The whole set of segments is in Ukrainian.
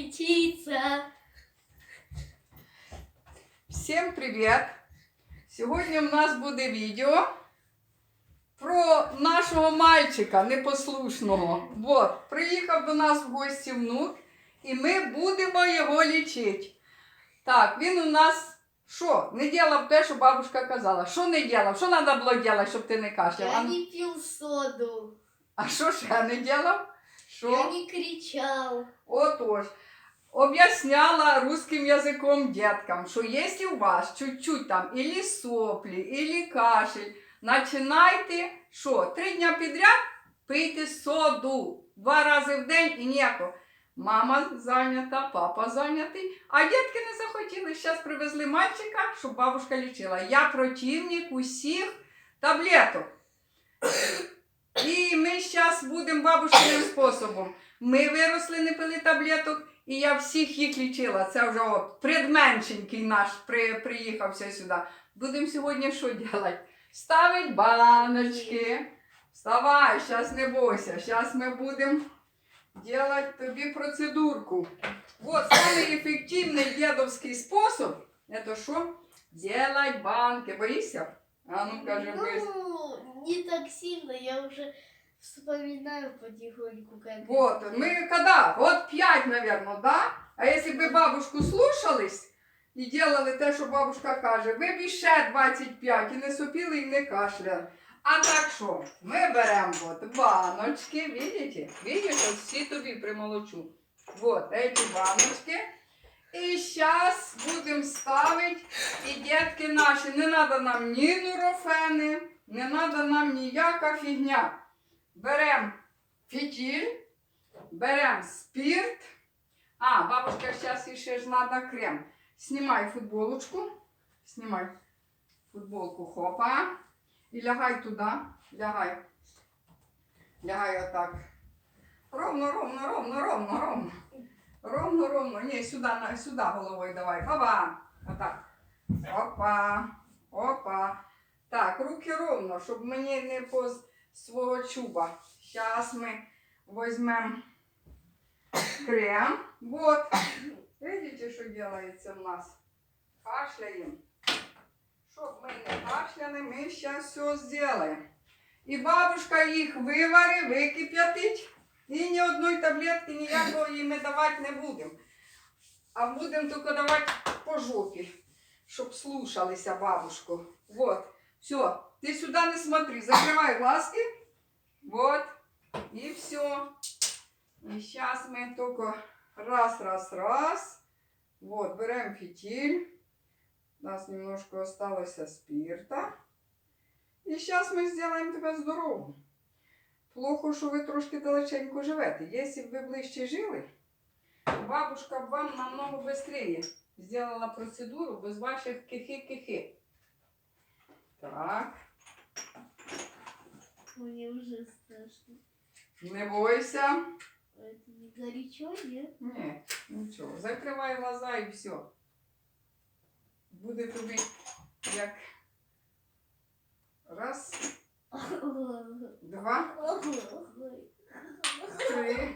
лечиться. Всім привіт! Сьогодні у нас буде відео про нашого мальчика непослушного. Вот, приїхав до нас в гості внук, і ми будемо його лічити. Так, він у нас що? Не ділав те, що бабушка казала. Що не ділав? Що треба було робити, щоб ти не кашляв? Я не пил соду. А що ще не ділав? Що? Я не кричал. Отож, об'ясняла русским язиком деткам, що якщо у вас чуть-чуть там или соплі, или кашель, починайте, що, 3 дня підряд пийте соду 2 рази в день і ніяко. Мама зайнята, папа зайнятий, а дітки не захотіли. Зараз привезли мальчика, щоб бабушка лічила. Я противник усіх таблеток. І ми зараз будемо бабушкиним способом. Ми виросли, не пили таблеток, і я всіх їх лічила. Це вже от предменшенький наш приїхався сюди. Будемо сьогодні що робити? Ставить баночки. Вставай, зараз не бойся. Зараз ми будемо робити тобі процедурку. Вот самый ефективний дедовський спосіб. Это що? Делать банки. Боїшся? А ну кажи, боїшся. Ну, не так сильно, я уже вспоминаю потихоньку, как... Вот, мы когда? Вот 5, наверное, да? А если бы бабушку слушались и делали те, що бабушка каже, ви б ще 25 і не сопіли, і не кашляли. А так що? Ми беремо вот баночки, видите? Видите, ось всі тобі примолочу. Вот эти баночки. І зараз будемо ставити, і дітки наші, не треба нам ні нурофени, не треба нам ніяка фігня. Беремо фітіль, беремо спирт. А, бабушка, зараз ще ж треба крем. Знімай футболочку, знімай футболку, хопа. І лягай туди, лягай. Лягай отак. Ровно, ровно, ровно, ровно, ровно. Ровно, ровно. Ні, сюди головою давай. Опа. Отак. Опа. Опа. Так, руки ровно, щоб мені не поз свого чуба. Зараз ми візьмемо крем. Вот. Видите, що робиться в нас? Кашляємо. Щоб ми не кашляли, ми зараз все зробимо. І бабушка їх виварить, викип'ятить. І ні одної таблетки ніякого їм ми давати не будемо. А будемо тільки давати по жопі, щоб слушалися бабушку. Вот. Все. Ты сюда не смотри. Закрывай глазки. Вот. И все. И сейчас мы только раз. Вот. Берем фитиль. У нас немножко осталось спирта. И сейчас мы сделаем тебя здоровым. Плохо, що ви трошки далеченько живете. Якщо б ви ближче жили, бабушка б вам намного швидше зробила процедуру без ваших кихи-кихи. Так. Мне уже страшно. Не бойся. Это не горячо, нет? Ні, нічого. Закривай глаза і все. Буде тобі як раз, 2, 3.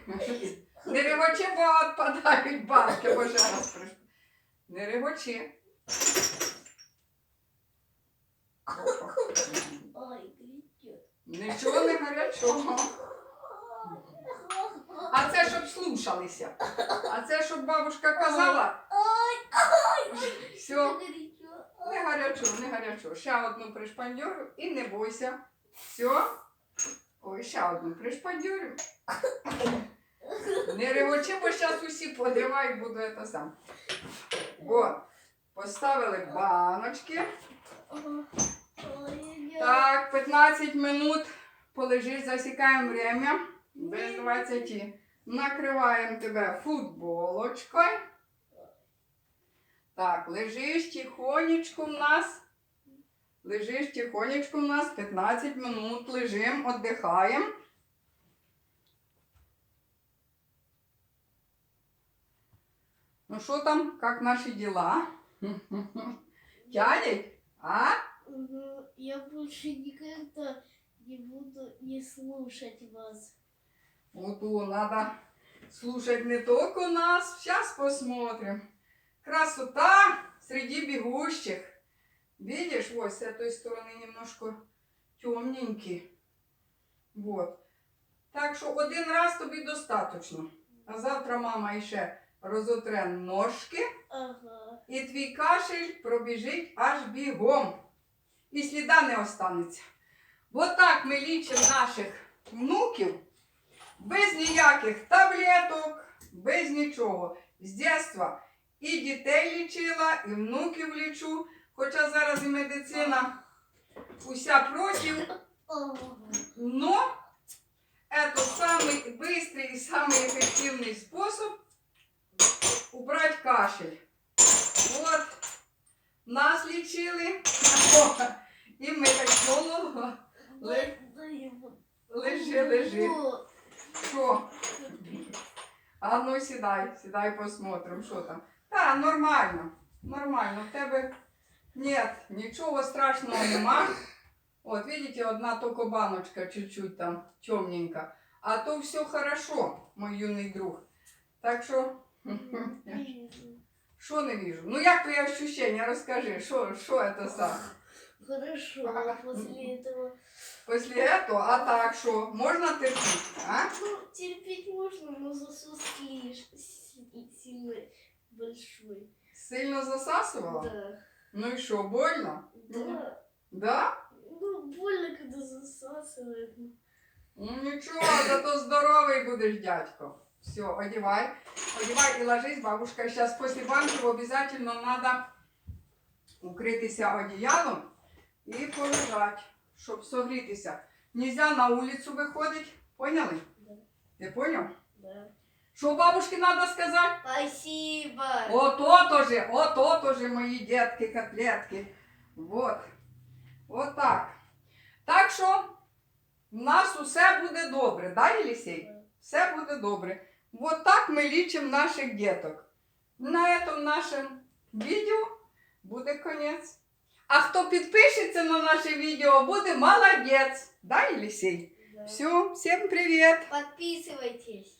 Не регочи, бо відпадають банки, бо ще раз прийшли. Не регочи. Ой, горячо. Нічого не гарячого. А це щоб слушалися. А це щоб бабушка казала. Все. Горячо. Не гарячо. Ще одну пришпандьорю і не бойся. Все. Ой, ще одну пришпандьорю. Не ревочи, бо зараз усі подривають, буду це сам. Вот. Поставили баночки. Так, 15 минут полежиш, засікаємо время. Без 20. Накриваємо тебе футболочкою. Так, лежиш тихонечко у нас. Лежиш тихонечко у нас. 15 минут лежим, віддихаємо. Ну що там, як наші діла? Тянет? А? Я больше никогда не буду не слушать вас. Вот надо слушать не только нас. Сейчас посмотрим. Красота среди бегущих. Видишь, вот с этой стороны немножко темненький. Вот. Так що один раз тобі достатньо. А завтра мама ще розотре ножки. Ага. І твій кашель пробіжить аж бігом. І сліда не останеться. От так ми лічимо наших внуків без ніяких таблеток, без нічого. З дитинства і дітей лічила, і внуків лічу. Хоча зараз і медицина уся проти. Ага. Но это самый быстрый и самый эффективный способ убрать кашель. Вот. Нас лечили. І ми так голову. Лежи. Що? А ну сідай посмотрим, що там. Та, нормально. В тебе нет, нічого страшного нема. Вот, видите, одна только баночка чуть-чуть там темненька. А то все хорошо, мой юный друг. Так что, что не вижу? Ну, як твои ощущения? Расскажи, что это сам? Хорошо, после этого. После этого, а так что? Можно терпеть, а? Ну, терпеть можно, но засос сильно большой. Сильно засасывала? Да. Ну и что, больно? Да. Да? Ну, больно, когда засасывает. Ну ничего, зато здоровый будешь, дядько. Все, одевай и ложись, бабушка. Сейчас после банки обязательно надо укритися одеялом и полежать, щоб согрітися. Нельзя на улицу выходить, поняли? Да. Ты понял? Да. Что бабушке надо сказать? Спасибо. Вот то же, мои детки, котлетки. Вот так. Так що в нас усе буде добре, да, Єлісей? Все буде добре. Вот так ми лічимо наших діток. На этом нашем відео буде конець. А хто підпишеться на наше відео, буде молодець. Да, Єлісей? Да. Все, всім привіт! Подписывайтесь.